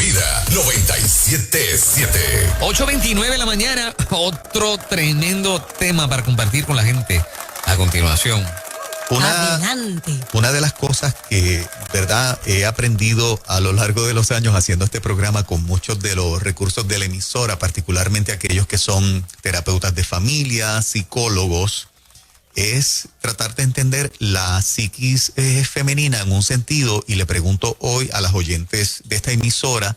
Vida 97.7. 8:29 de la mañana. Otro tremendo tema para compartir con la gente a continuación. Una de las cosas que, verdad, he aprendido a lo largo de los años haciendo este programa con muchos de los recursos de la emisora, particularmente aquellos que son terapeutas de familia, psicólogos, es tratar de entender la psiquis femenina en un sentido, y le pregunto hoy a las oyentes de esta emisora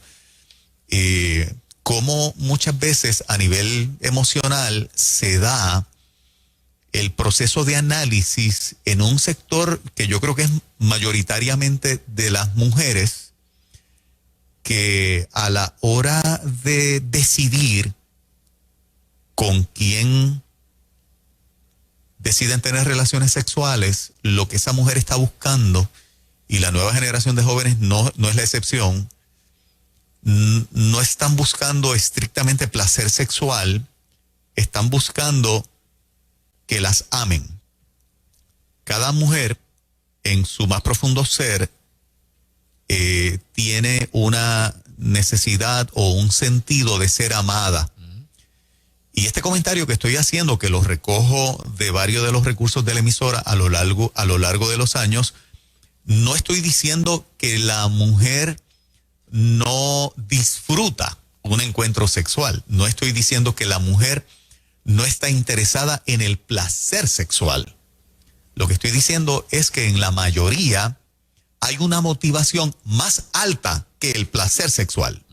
cómo muchas veces a nivel emocional se da el proceso de análisis en un sector que yo creo que es mayoritariamente de las mujeres, que a la hora de decidir con quién deciden tener relaciones sexuales, lo que esa mujer está buscando, y la nueva generación de jóvenes no es la excepción, no están buscando estrictamente placer sexual, están buscando que las amen. Cada mujer, en su más profundo ser, tiene una necesidad o un sentido de ser amada. Y este comentario que estoy haciendo, que lo recojo de varios de los recursos de la emisora a lo largo de los años, no estoy diciendo que la mujer no disfruta un encuentro sexual. No estoy diciendo que la mujer no está interesada en el placer sexual. Lo que estoy diciendo es que en la mayoría hay una motivación más alta que el placer sexual.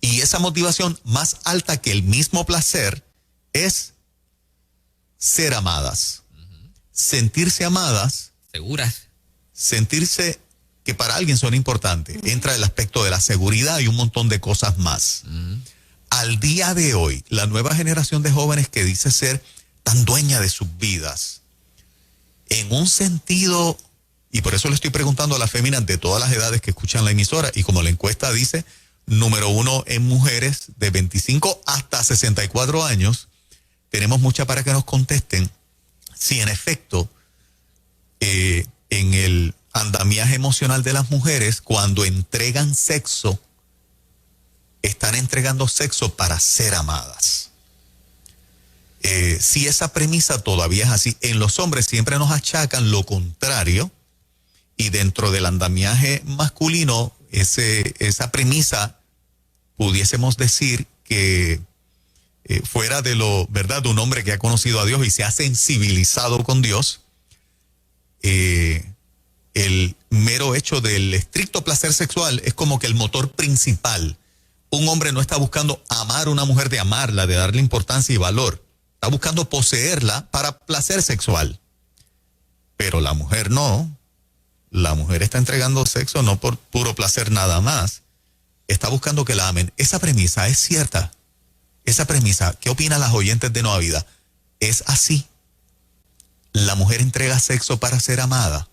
Y esa motivación más alta que el mismo placer es ser amadas. Sentirse amadas. Seguras. Sentirse que para alguien son importantes. Entra el aspecto de la seguridad y un montón de cosas más. Al día de hoy, la nueva generación de jóvenes que dice ser tan dueña de sus vidas, en un sentido, y por eso le estoy preguntando a las féminas de todas las edades que escuchan la emisora, y como la encuesta dice, número 1 en mujeres de 25 hasta 64 años, tenemos mucha para que nos contesten si en efecto en el andamiaje emocional de las mujeres, cuando entregan sexo, están entregando sexo para ser amadas. Si esa premisa todavía es así, en los hombres siempre nos achacan lo contrario, y dentro del andamiaje masculino, esa premisa, pudiésemos decir que fuera de lo, ¿verdad?, de un hombre que ha conocido a Dios y se ha sensibilizado con Dios, el mero hecho del estricto placer sexual es como que el motor principal. Un hombre no está buscando amar a una mujer, de amarla, de darle importancia y valor. Está buscando poseerla para placer sexual. Pero la mujer no. La mujer está entregando sexo no por puro placer nada más. Está buscando que la amen. Esa premisa es cierta. Esa premisa, ¿qué opinan las oyentes de Nueva Vida? ¿Es así? ¿La mujer entrega sexo para ser amada?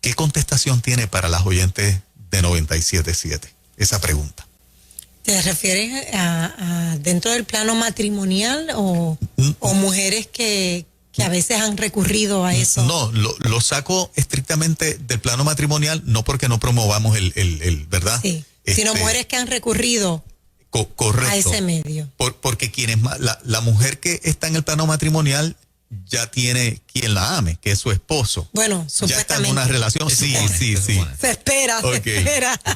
¿Qué contestación tiene para las oyentes de 97.7? Esa pregunta. ¿Te refieres a dentro del plano matrimonial o mujeres que a veces han recurrido a eso? No, lo saco estrictamente del plano matrimonial, no porque no promovamos el ¿verdad? Sí, sino mujeres que han recurrido correcto, a ese medio. Porque la mujer que está en el plano matrimonial ya tiene quien la ame, que es su esposo. Bueno, supuestamente. Ya está en una relación, sí. Se espera.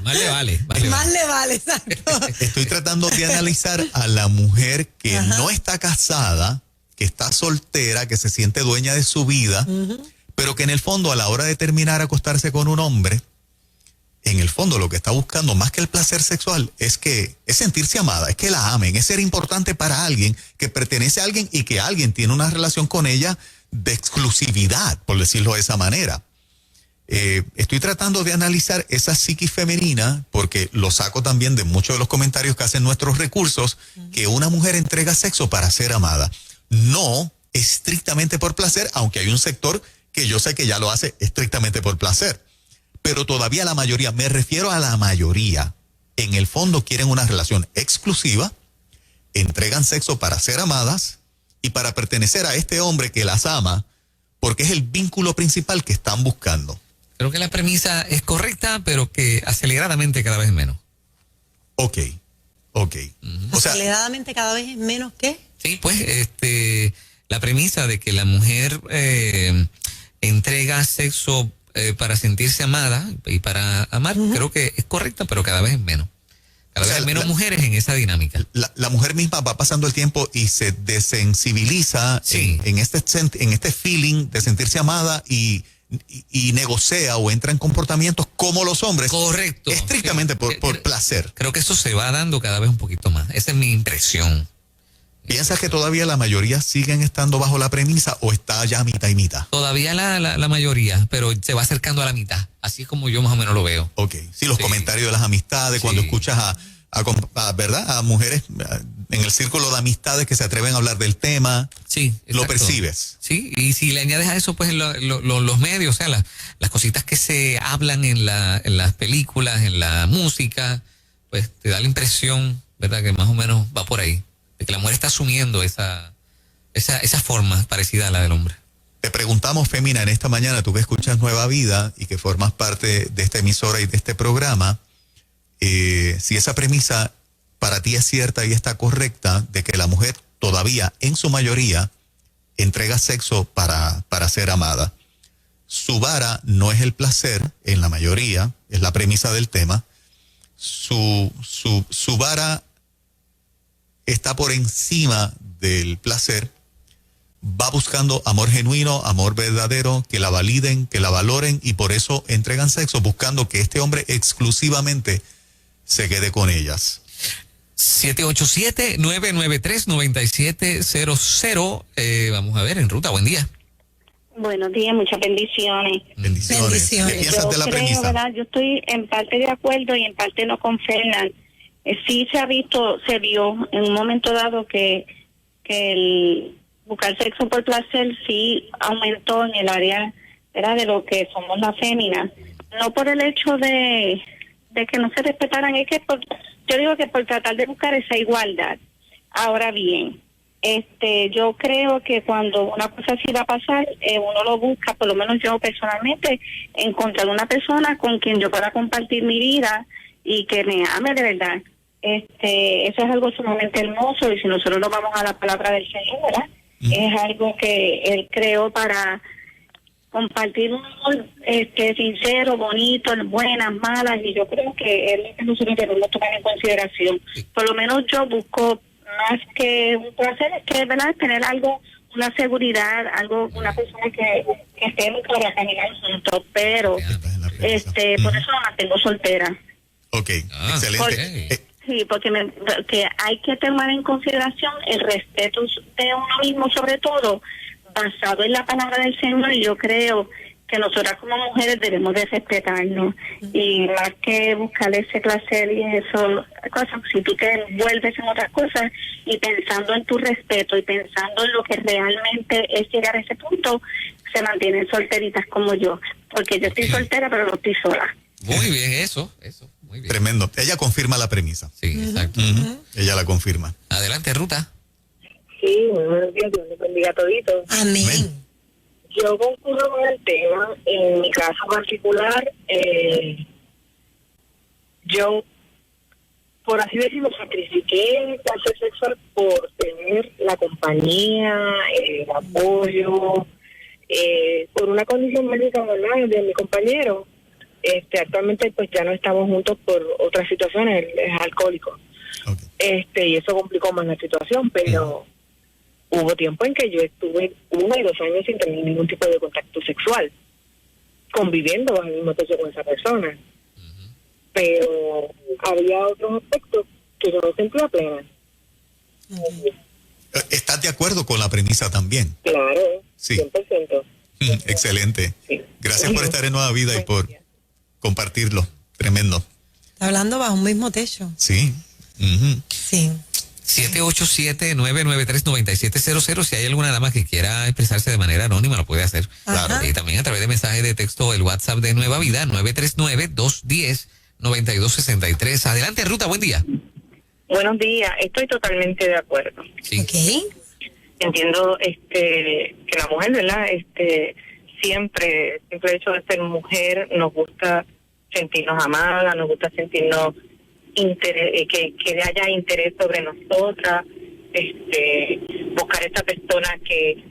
Más le vale. Más le vale, exacto. Estoy tratando de analizar a la mujer que no está casada, que está soltera, que se siente dueña de su vida, pero que en el fondo, a la hora de terminar a acostarse con un hombre, en el fondo lo que está buscando, más que el placer sexual, es sentirse amada, es que la amen, es ser importante para alguien, que pertenece a alguien y que alguien tiene una relación con ella de exclusividad, por decirlo de esa manera. Estoy tratando de analizar esa psiquis femenina, porque lo saco también de muchos de los comentarios que hacen nuestros recursos, que una mujer entrega sexo para ser amada. No estrictamente por placer, aunque hay un sector que yo sé que ya lo hace estrictamente por placer. Pero todavía la mayoría, me refiero a la mayoría, en el fondo quieren una relación exclusiva, entregan sexo para ser amadas y para pertenecer a este hombre que las ama, porque es el vínculo principal que están buscando. Creo que la premisa es correcta, pero que aceleradamente cada vez menos. Ok. O sea, Aceleradamente cada vez es menos que. Sí, pues la premisa de que la mujer entrega sexo para sentirse amada y para amar, creo que es correcta, pero cada vez es menos. Cada vez hay menos mujeres en esa dinámica. la mujer misma va pasando el tiempo y se desensibiliza Sí. en este feeling de sentirse amada y negocia o entra en comportamientos como los hombres. Correcto. Estrictamente Sí. por placer. Creo que eso se va dando cada vez un poquito más. Esa es mi impresión. ¿Piensas que todavía la mayoría siguen estando bajo la premisa o está ya mitad y mitad? Todavía la mayoría, pero se va acercando a la mitad. Así es como yo más o menos lo veo. Ok. Sí, los Sí. comentarios de las amistades, cuando Sí. escuchas ¿verdad? A mujeres en el círculo de amistades que se atreven a hablar del tema, Sí, lo exacto. percibes. Sí, y si le añades a eso, pues los medios, o sea, las cositas que se hablan en las películas, en la música, pues te da la impresión, ¿verdad?, que más o menos va por ahí, de que la mujer está asumiendo esa forma parecida a la del hombre. Te preguntamos, Femina, en esta mañana, tú que escuchas Nueva Vida y que formas parte de esta emisora y de este programa, si esa premisa para ti es cierta y está correcta, de que la mujer todavía, en su mayoría, entrega sexo para ser amada. Su vara no es el placer, en la mayoría, es la premisa del tema. Su vara está por encima del placer, va buscando amor genuino, amor verdadero, que la validen, que la valoren y por eso entregan sexo, buscando que este hombre exclusivamente se quede con ellas. 787-993-9700. Vamos a ver, en ruta, buen día. Buenos días, muchas bendiciones. Bendiciones. Bendiciones. ¿Qué piensas Yo de la creo, premisa? ¿verdad? Yo estoy en parte de acuerdo y en parte no con Fernan. Sí se vio en un momento dado que el buscar sexo por placer sí aumentó en el área, ¿verdad?, de lo que somos las féminas. No por el hecho de que no se respetaran, es que yo digo que por tratar de buscar esa igualdad. Ahora bien, yo creo que cuando una cosa así va a pasar, uno lo busca, por lo menos yo personalmente, encontrar una persona con quien yo pueda compartir mi vida y que me ame de verdad. Eso es algo sumamente hermoso y si nosotros nos vamos a la palabra del Señor, ¿verdad? Es algo que Él creó para compartir un amor sincero, bonito, buenas, malas, y yo creo que es lo que nosotros debemos tomar en consideración. Por lo menos yo busco más que un placer, es que, ¿verdad?, tener algo, una seguridad, algo, una persona que estemos para caminar juntos, pero Estás en la premisa. por eso me mantengo soltera. Ok, Ah, excelente. ok. Sí, porque que hay que tomar en consideración el respeto de uno mismo, sobre todo basado en la palabra del Señor, y yo creo que nosotras como mujeres debemos de respetarnos y más que buscar ese placer y eso, cosas, si tú te envuelves en otras cosas y pensando en tu respeto y pensando en lo que realmente es llegar a ese punto, se mantienen solteritas como yo, porque yo estoy soltera pero no estoy sola. Muy bien, eso, muy bien. Tremendo. Ella confirma la premisa. Sí, exacto. Ella la confirma. Adelante, ruta. Sí, muy buenos días, Dios les bendiga a toditos. Amén. Amén. Yo concurro con el tema, en mi caso particular, yo, por así decirlo, sacrifiqué el placer sexual por tener la compañía, el apoyo, por una condición médica, ¿verdad?, de mi compañero. Actualmente pues ya no estamos juntos por otras situaciones, él es alcohólico. Okay. Y eso complicó más la situación, pero hubo tiempo en que yo estuve 1 y 2 años sin tener ningún tipo de contacto sexual, conviviendo bajo el mismo techo con esa persona. Pero había otros aspectos que yo no sentía plena. ¿Estás de acuerdo con la premisa también? Claro, Sí. 100%. Excelente. Sí. Gracias por estar en Nueva Vida y por compartirlo. Tremendo. Está hablando bajo un mismo techo. Sí. Ujú. Sí. 787-993-9700. Si hay alguna dama que quiera expresarse de manera anónima, lo puede hacer. Ajá. Claro. Y también a través de mensaje de texto, el WhatsApp de Nueva Vida, 939-210-9263. Adelante, Ruta, buen día. Buenos días, estoy totalmente de acuerdo. Sí. Ok. Entiendo que la mujer, ¿verdad?, siempre, el simple hecho de ser mujer, nos gusta sentirnos amadas, nos gusta sentirnos que haya interés sobre nosotras, buscar esa persona que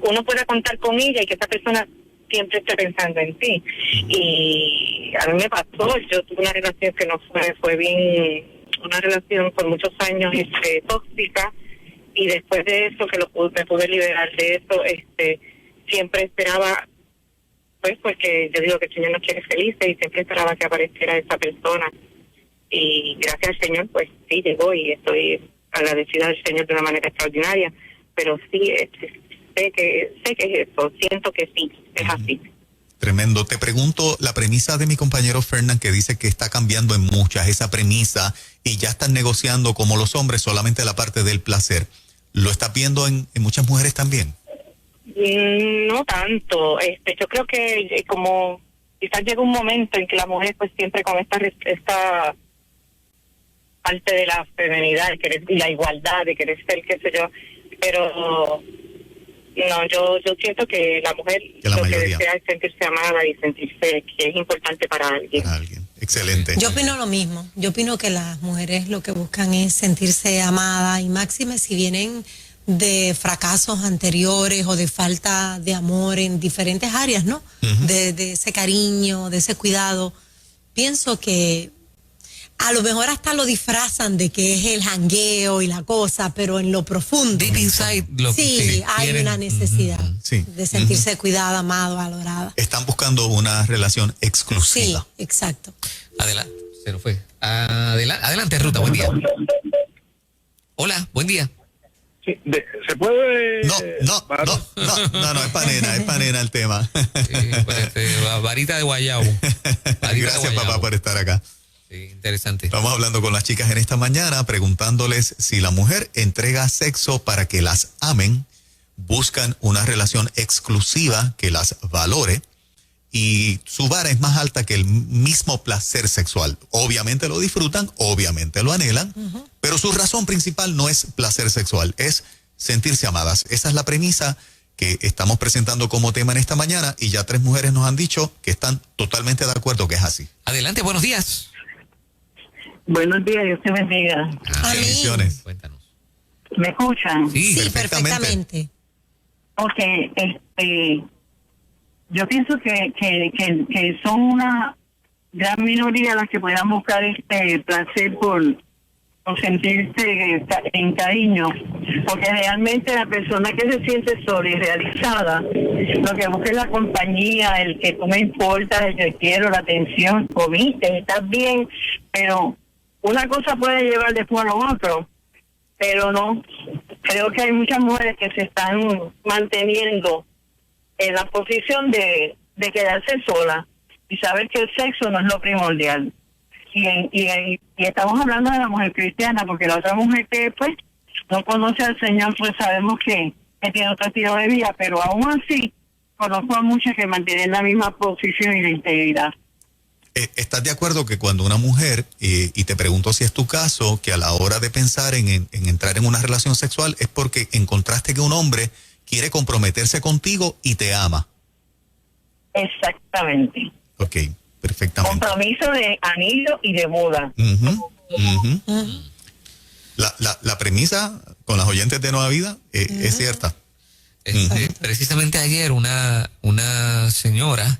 uno pueda contar con ella y que esa persona siempre esté pensando en ti. Y a mí me pasó, yo tuve una relación que no fue bien, una relación por muchos años tóxica, y después de eso me pude liberar de eso, siempre esperaba, pues porque yo digo que el Señor nos quiere felices, y siempre esperaba que apareciera esa persona, y gracias al Señor pues sí llegó, y estoy agradecida al Señor de una manera extraordinaria, pero sí sé que es eso, siento que sí, es así. Tremendo. Te pregunto, la premisa de mi compañero Fernán, que dice que está cambiando en muchas esa premisa y ya están negociando como los hombres solamente la parte del placer. ¿Lo estás viendo en muchas mujeres también? No tanto. Yo creo que como quizás llega un momento en que la mujer pues siempre con esta parte de la feminidad y la igualdad de querer ser, qué sé yo, pero no, yo siento que la mujer lo que desea es sentirse amada y sentirse que es importante para alguien. Excelente. Yo opino lo mismo. Yo opino que las mujeres lo que buscan es sentirse amadas, y máxime si vienen de fracasos anteriores o de falta de amor en diferentes áreas, ¿no? Uh-huh. De ese cariño, de ese cuidado. Pienso que a lo mejor hasta lo disfrazan de que es el jangueo y la cosa, pero en lo profundo. Deep inside, sí, hay una necesidad de sentirse cuidada, amada, valorada. Están buscando una relación exclusiva. Sí, exacto. Adelante, se nos fue. Adelante, Ruta, buen día. Hola, buen día. Sí, ¿se puede? No, es para nena el tema. Varita de guayabo. Gracias, papá, por estar acá. Sí, interesante. Estamos hablando con las chicas en esta mañana, preguntándoles si la mujer entrega sexo para que las amen, buscan una relación exclusiva que las valore, y su vara es más alta que el mismo placer sexual. Obviamente lo disfrutan, obviamente lo anhelan, pero su razón principal no es placer sexual, es sentirse amadas. Esa es la premisa que estamos presentando como tema en esta mañana, y ya 3 mujeres nos han dicho que están totalmente de acuerdo que es así. Adelante, buenos días. Buenos días, Dios te bendiga. Bendiciones. Cuéntanos. ¿Me escuchan? Sí, perfectamente. Ok, yo pienso que son una gran minoría las que puedan buscar placer por sentirse en cariño, porque realmente la persona que se siente sola y realizada, lo que busca es la compañía, el que tú me importas, el que quiero, la atención, comiste, estás bien, pero una cosa puede llevar después a lo otro, pero no. Creo que hay muchas mujeres que se están manteniendo en la posición de quedarse sola y saber que el sexo no es lo primordial. Y estamos hablando de la mujer cristiana, porque la otra mujer que pues no conoce al Señor, pues sabemos que tiene otro estilo de vida, pero aún así conozco a muchas que mantienen la misma posición y la integridad. ¿Estás de acuerdo que cuando una mujer, y te pregunto si es tu caso, que a la hora de pensar en entrar en una relación sexual es porque encontraste que un hombre quiere comprometerse contigo y te ama? Exactamente. Ok, perfectamente. Compromiso de anillo y de boda. La premisa con las oyentes de Nueva Vida es cierta. Precisamente ayer una señora,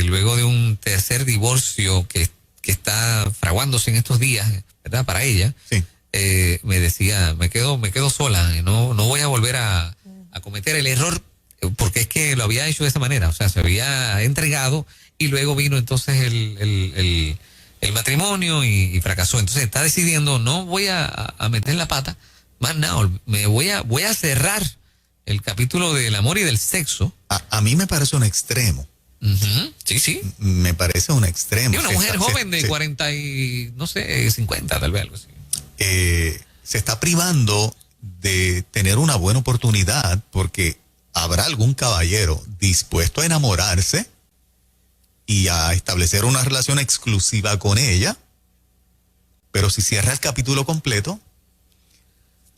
luego de un tercer divorcio que está fraguándose en estos días, ¿verdad? Para ella, sí. Me decía, me quedo sola, no voy a volver a cometer el error, porque es que lo había hecho de esa manera, o sea, se había entregado y luego vino entonces el matrimonio y fracasó. Entonces está decidiendo, no voy a meter la pata, más nada, voy a cerrar el capítulo del amor y del sexo. A mí me parece un extremo. Sí. Me parece un extremo. Y una mujer joven de 40 y, no sé, 50 tal vez, algo así. Se está privando de tener una buena oportunidad, porque habrá algún caballero dispuesto a enamorarse y a establecer una relación exclusiva con ella, pero si cierra el capítulo completo,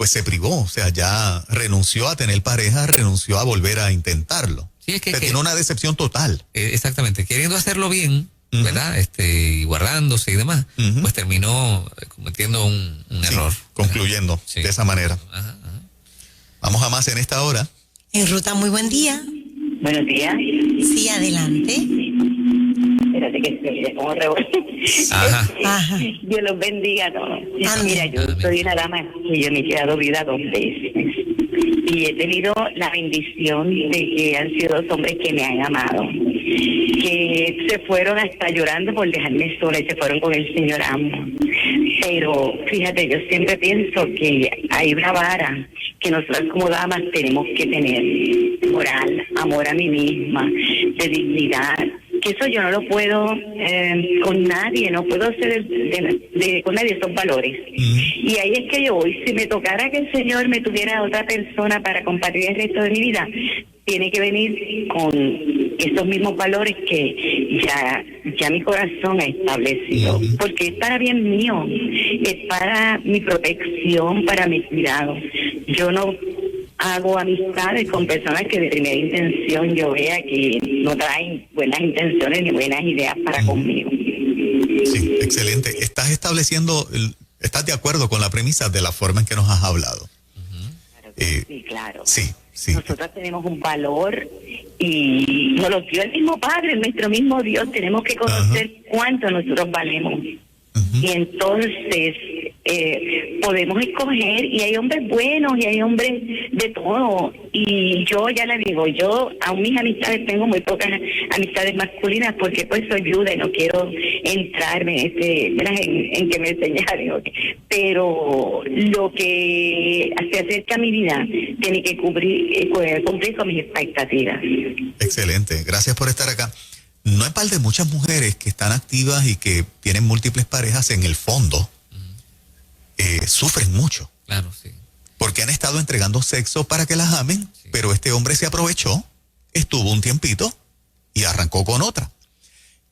pues se privó, o sea, ya renunció a tener pareja, renunció a volver a intentarlo. Sí, es que tiene una decepción total. Exactamente, queriendo hacerlo bien, ¿verdad? Y guardándose y demás, pues terminó cometiendo un error. Concluyendo de esa manera. Ajá. Vamos a más en esta hora. En ruta, muy buen día. Buenos días. Sí, adelante. Espérate que se como Ajá. Ajá. Dios los bendiga a todos. Amén. Mira, yo Amén. soy una dama que yo me he quedado viuda 2 veces. Y he tenido la bendición de que han sido 2 hombres que me han amado. Que se fueron hasta llorando por dejarme sola y se fueron con el Señor amo. Pero fíjate, yo siempre pienso que hay una vara que nosotras como damas tenemos que tener. Moral, amor a mí misma, de dignidad. Que eso yo no lo puedo con nadie, no puedo hacer con nadie esos valores. Y ahí es que yo voy. Si me tocara que el Señor me tuviera a otra persona para compartir el resto de mi vida, tiene que venir con esos mismos valores que ya mi corazón ha establecido. Porque es para bien mío, es para mi protección, para mi cuidado. Yo no hago amistades con personas que de primera intención yo vea que no traen buenas intenciones ni buenas ideas para conmigo. Sí, excelente. Estás estás de acuerdo con la premisa de la forma en que nos has hablado. Sí, claro. Sí, sí. Nosotros tenemos un valor y nos lo dio el mismo Padre, nuestro mismo Dios. Tenemos que conocer cuánto nosotros valemos. Y entonces podemos escoger, y hay hombres buenos y hay hombres de todo. Y yo ya le digo, yo a mis amistades tengo muy pocas amistades masculinas porque pues soy viuda y no quiero entrarme en que me señalen. Pero lo que se acerca a mi vida tiene que cumplir con mis expectativas. Excelente. Gracias por estar acá. No hay par de muchas mujeres que están activas y que tienen múltiples parejas, en el fondo sufren mucho. Claro, sí. Porque han estado entregando sexo para que las amen, pero este hombre se aprovechó, estuvo un tiempito y arrancó con otra.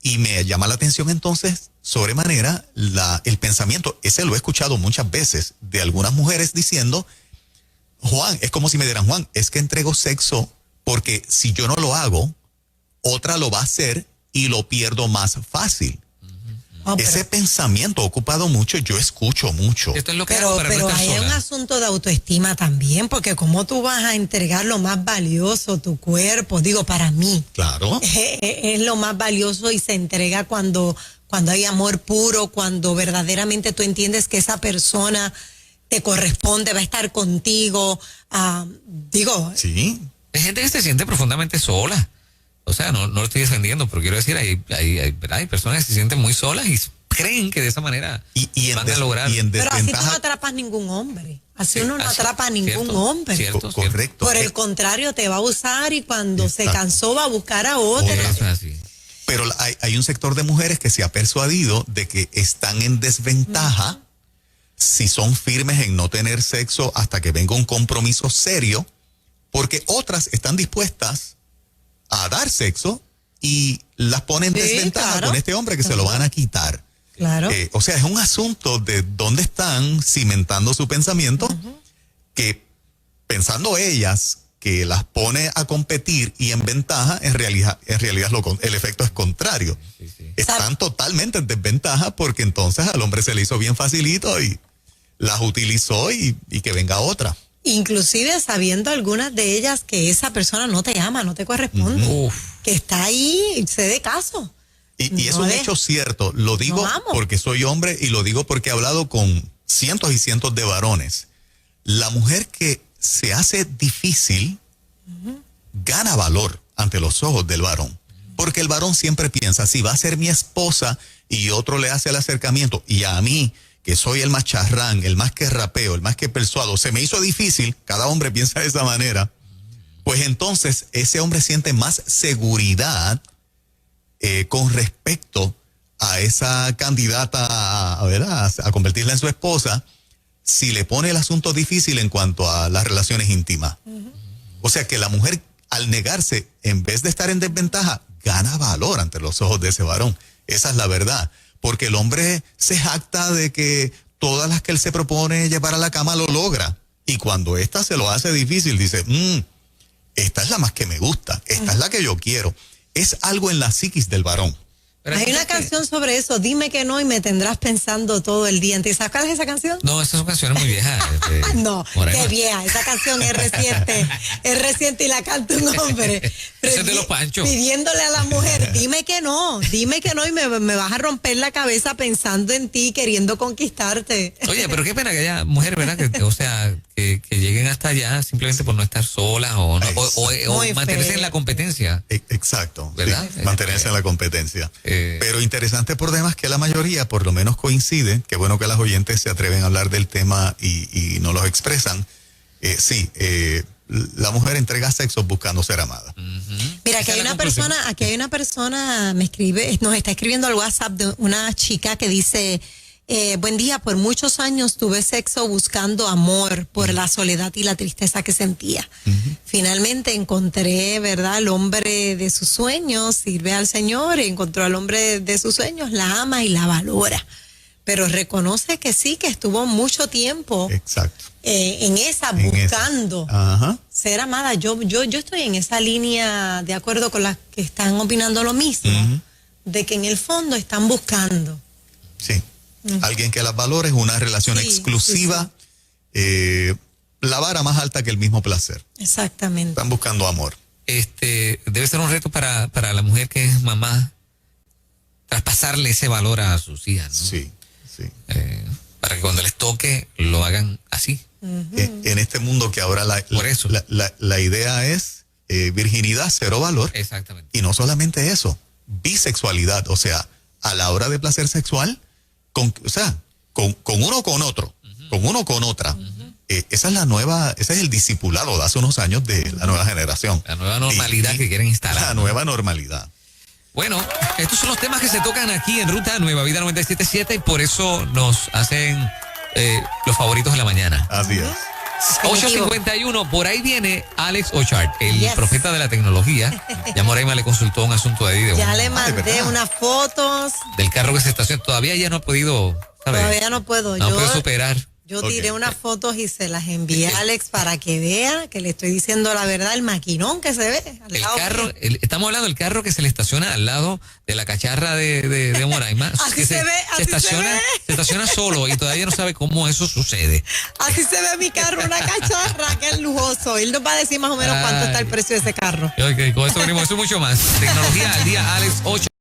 Y me llama la atención entonces, sobremanera, el pensamiento, ese lo he escuchado muchas veces de algunas mujeres diciendo, Juan, es como si me dieran, Juan, es que entrego sexo porque si yo no lo hago, otra lo va a hacer y lo pierdo más fácil. Ese pensamiento ha ocupado mucho, yo escucho mucho. Esto es lo que hago para no estar hay un sola. asunto de autoestima también, porque como tú vas a entregar lo más valioso, tu cuerpo, digo, para mí. Claro. Es lo más valioso y se entrega cuando hay amor puro, cuando verdaderamente tú entiendes que esa persona te corresponde, va a estar contigo. Sí. Hay gente que se siente profundamente sola. O sea, no lo estoy defendiendo, pero quiero decir, hay personas que se sienten muy solas y creen que de esa manera van a lograr. Pero así tú no atrapas ningún hombre. Así uno no atrapa a ningún hombre. Cierto. Correcto. Por el contrario, te va a usar y cuando se cansó va a buscar a otra. Eso es así. Pero hay un sector de mujeres que se ha persuadido de que están en desventaja si son firmes en no tener sexo hasta que venga un compromiso serio, porque otras están dispuestas a dar sexo y las ponen en desventaja con este hombre que se lo van a quitar. Claro. O sea, es un asunto de dónde están cimentando su pensamiento, que pensando ellas que las pone a competir y en ventaja, en realidad el efecto es contrario. Sí. Están totalmente en desventaja porque entonces al hombre se le hizo bien facilito y las utilizó y que venga otra. Inclusive sabiendo algunas de ellas que esa persona no te ama, no te corresponde, que está ahí, se dé caso. Y es un hecho cierto, lo digo porque soy hombre y lo digo porque he hablado con cientos y cientos de varones. La mujer que se hace difícil gana valor ante los ojos del varón, porque el varón siempre piensa, si va a ser mi esposa y otro le hace el acercamiento y a mí, que soy el más charrán, el más que rapeo, el más que persuado, se me hizo difícil, cada hombre piensa de esa manera, pues entonces ese hombre siente más seguridad con respecto a esa candidata a convertirla en su esposa, si le pone el asunto difícil en cuanto a las relaciones íntimas. O sea que la mujer, al negarse, en vez de estar en desventaja, gana valor ante los ojos de ese varón. Esa es la verdad. Porque el hombre se jacta de que todas las que él se propone llevar a la cama lo logra. Y cuando esta se lo hace difícil, dice, esta es la más que me gusta, esta es la que yo quiero. Es algo en la psiquis del varón. Pero Hay una canción sobre eso, dime que no y me tendrás pensando todo el día. ¿Te sabes cuál es esa canción? No, esas son canciones muy viejas. No, Moraima. qué vieja, esa canción es reciente y la canta un hombre. Ese es de los Panchos. Pidiéndole a la mujer, dime que no y me vas a romper la cabeza pensando en ti, queriendo conquistarte. Oye, pero qué pena que haya mujeres, ¿verdad? Que lleguen hasta allá simplemente por no estar solas o Muy mantenerse feo. en la competencia. Exacto, ¿Verdad? sí, mantenerse en la competencia. Eh. Pero interesante por demás que la mayoría por lo menos coincide, qué bueno que las oyentes se atreven a hablar del tema y no los expresan. La mujer entrega sexo buscando ser amada. Mira, Esa es la aquí hay una persona, nos está escribiendo al WhatsApp de una chica que dice, buen día, por muchos años tuve sexo buscando amor por la soledad y la tristeza que sentía. Finalmente encontré, ¿verdad?, el hombre de sus sueños, sirve al Señor, encontró al hombre de sus sueños, la ama y la valora. Pero reconoce que sí, que estuvo mucho tiempo Exacto. en esa, buscando ser amada. Yo estoy en esa línea de acuerdo con las que están opinando lo mismo, de que en el fondo están buscando. Sí. Alguien que las valore, una relación Sí, exclusiva, la vara más alta que el mismo placer. Exactamente. Están buscando amor. Debe ser un reto para la mujer que es mamá traspasarle ese valor a sus hijas, ¿no? Sí, sí. Para que cuando les toque lo hagan así. En este mundo que ahora Por eso. la idea es virginidad, cero valor. Exactamente. Y no solamente eso, bisexualidad, o sea, a la hora de placer sexual, con uno o con otro, con uno o con otra. Esa es el discipulado de hace unos años de la nueva generación. La nueva normalidad que quieren instalar. La nueva normalidad. Bueno, estos son los temas que se tocan aquí en Ruta Nueva Vida 97.7 y por eso nos hacen los favoritos de la mañana. Así es. 8:51, por ahí viene Alex Ochart, el Yes. profeta de la tecnología. Ya Moraima le consultó un asunto ahí Ya le ¿verdad? mandé unas fotos. del carro que se estaciona. Todavía ya no ha podido, ¿sabes? Todavía no puedo. No puede superar. Yo tiré unas fotos y se las envié a Alex para que vea que le estoy diciendo la verdad, el maquinón que se ve. Al El lado carro, mío. estamos hablando del carro que se le estaciona al lado de la cacharra de Moraima. Así que se ve, así estaciona, se ve. se estaciona solo y todavía no sabe cómo eso sucede. Así se ve mi carro, una cacharra, que es lujoso. Él nos va a decir más o menos cuánto está el precio de ese carro. Ok, con esto venimos, eso y mucho más. Tecnología al día, Alex 8.